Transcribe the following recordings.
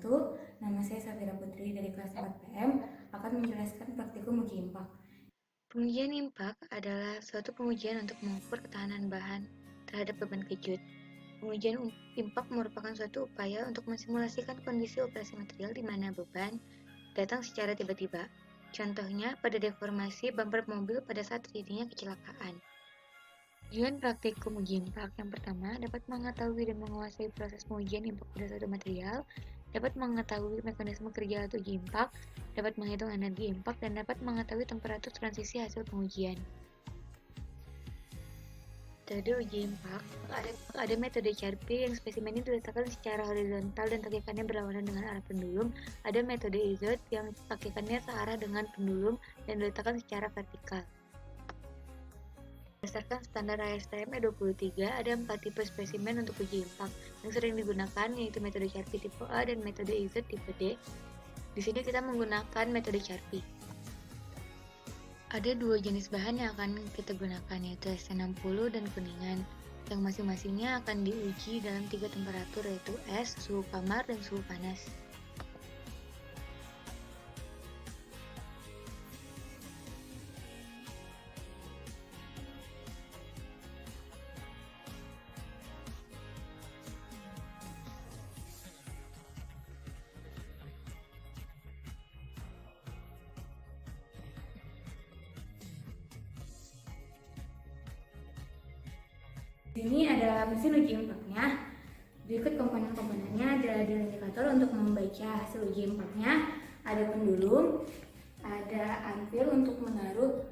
wabarakatuh. Nama saya Safira Putri dari kelas 4 PM akan menjelaskan praktikum uji impak. Pengujian impak adalah suatu pengujian untuk mengukur ketahanan bahan terhadap beban kejut. Pengujian impak merupakan suatu upaya untuk mensimulasikan kondisi operasi material di mana beban datang secara tiba-tiba. Contohnya pada deformasi bumper mobil pada saat terjadinya kecelakaan. Tujuan praktikum uji impak yang pertama dapat mengetahui dan menguasai proses pengujian impak pada suatu material, dapat mengetahui mekanisme kerja alat uji impak, dapat menghitung energi impak, dan dapat mengetahui temperatur transisi hasil pengujian. Metode uji impak ada metode CRP yang spesimen ini diletakkan secara horizontal dan takikannya berlawanan dengan arah pendulum. Ada metode IZOT yang takikannya searah dengan pendulum dan diletakkan secara vertikal. Berdasarkan standar ASTM E23, ada 4 tipe spesimen untuk uji impak yang sering digunakan, yaitu metode CRP tipe A dan metode IZOT tipe D. Di sini kita menggunakan metode CRP. Ada 2 jenis bahan yang akan kita gunakan, yaitu ST60 dan kuningan, yang masing-masingnya akan diuji dalam 3 temperatur, yaitu es, suhu kamar, dan suhu panas. Di sini ada mesin uji impaknya. Berikut komponen-komponennya adalah indikator untuk membaca hasil uji impaknya. Ada pendulum, ada anvil untuk menaruh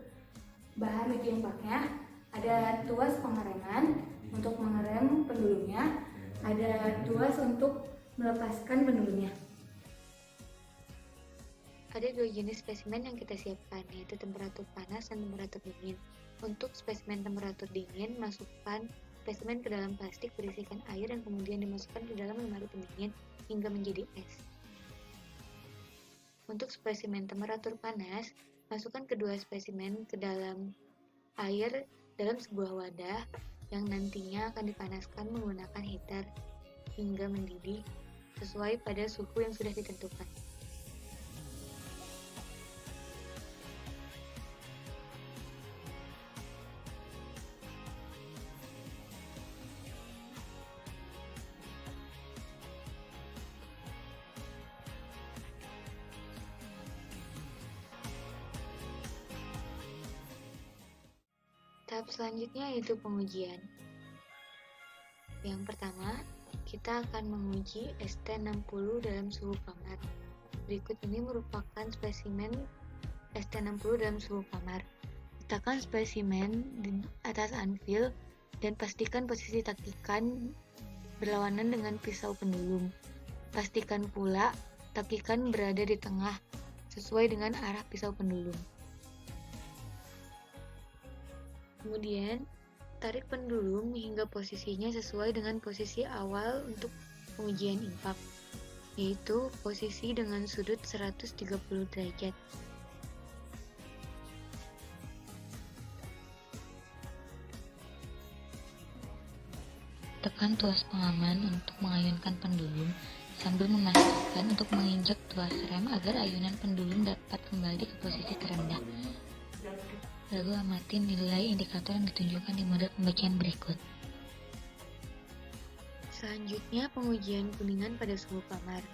bahan uji impaknya, ada tuas pengereman untuk mengerem pendulumnya, ada tuas untuk melepaskan pendulumnya. Ada 2 jenis spesimen yang kita siapkan, yaitu temperatur panas dan temperatur dingin. Untuk spesimen temperatur dingin, masukkan spesimen ke dalam plastik berisikan air dan kemudian dimasukkan ke dalam lemari pendingin hingga menjadi es. Untuk spesimen temperatur panas, masukkan kedua spesimen ke dalam air dalam sebuah wadah yang nantinya akan dipanaskan menggunakan heater hingga mendidih sesuai pada suhu yang sudah ditentukan. Tahap selanjutnya yaitu pengujian. Yang pertama, kita akan menguji ST60 dalam suhu kamar. Berikut ini merupakan spesimen ST60 dalam suhu kamar. Letakkan spesimen di atas anvil dan pastikan posisi takikan berlawanan dengan pisau pendulum. Pastikan pula takikan berada di tengah sesuai dengan arah pisau pendulum. Kemudian, tarik pendulum hingga posisinya sesuai dengan posisi awal untuk pengujian impak, yaitu posisi dengan sudut 130 derajat. Tekan tuas pengaman untuk mengayunkan pendulum sambil memastikan untuk menginjak tuas rem agar ayunan pendulum dapat kembali ke posisi terendah. Lalu amati nilai indikator yang ditunjukkan di model pembacaan berikut. Selanjutnya, pengujian kuningan pada suhu kamar.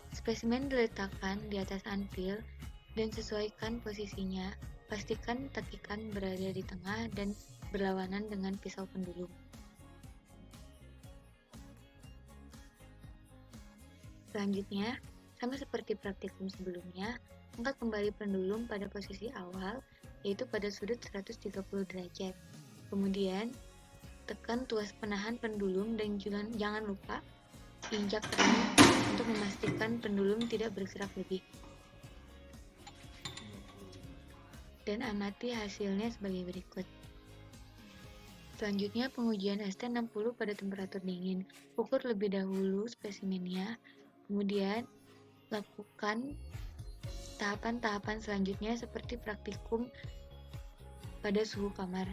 Spesimen diletakkan di atas anvil dan sesuaikan posisinya. Pastikan takikan berada di tengah dan berlawanan dengan pisau pendulum. Selanjutnya, sama seperti praktikum sebelumnya, angkat kembali pendulum pada posisi awal, yaitu pada sudut 130 derajat. Kemudian, tekan tuas penahan pendulum dan jangan lupa injak rem untuk memastikan pendulum tidak bergerak lebih. Dan amati hasilnya sebagai berikut. Selanjutnya, pengujian ST60 pada temperatur dingin. Ukur lebih dahulu spesimennya, kemudian lakukan tahapan-tahapan selanjutnya seperti praktikum pada suhu kamar.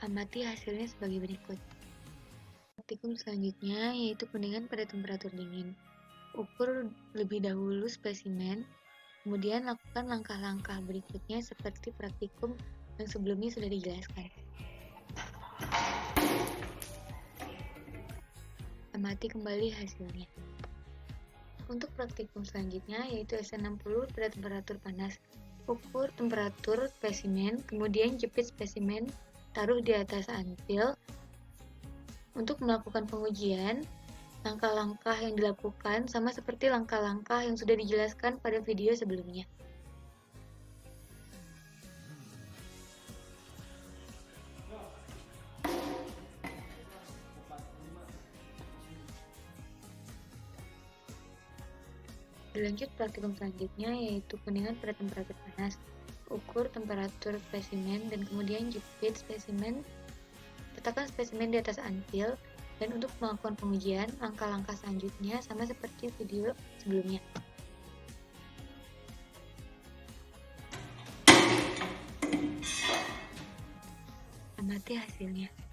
Amati hasilnya sebagai berikut. Praktikum selanjutnya yaitu kuningan pada temperatur dingin. Ukur lebih dahulu spesimen, kemudian lakukan langkah-langkah berikutnya seperti praktikum yang sebelumnya sudah dijelaskan. Amati kembali hasilnya. Untuk praktikum selanjutnya yaitu SN60 pada temperatur panas. Ukur temperatur spesimen, kemudian jepit spesimen, taruh di atas antil. Untuk melakukan pengujian, langkah-langkah yang dilakukan sama seperti langkah-langkah yang sudah dijelaskan pada video sebelumnya. Dilanjut praktikum selanjutnya yaitu kuningan pada temperatur panas. Ukur temperatur spesimen dan kemudian jepit spesimen. Letakkan spesimen di atas antil dan untuk melakukan pengujian, langkah-langkah selanjutnya sama seperti video sebelumnya. Amati hasilnya.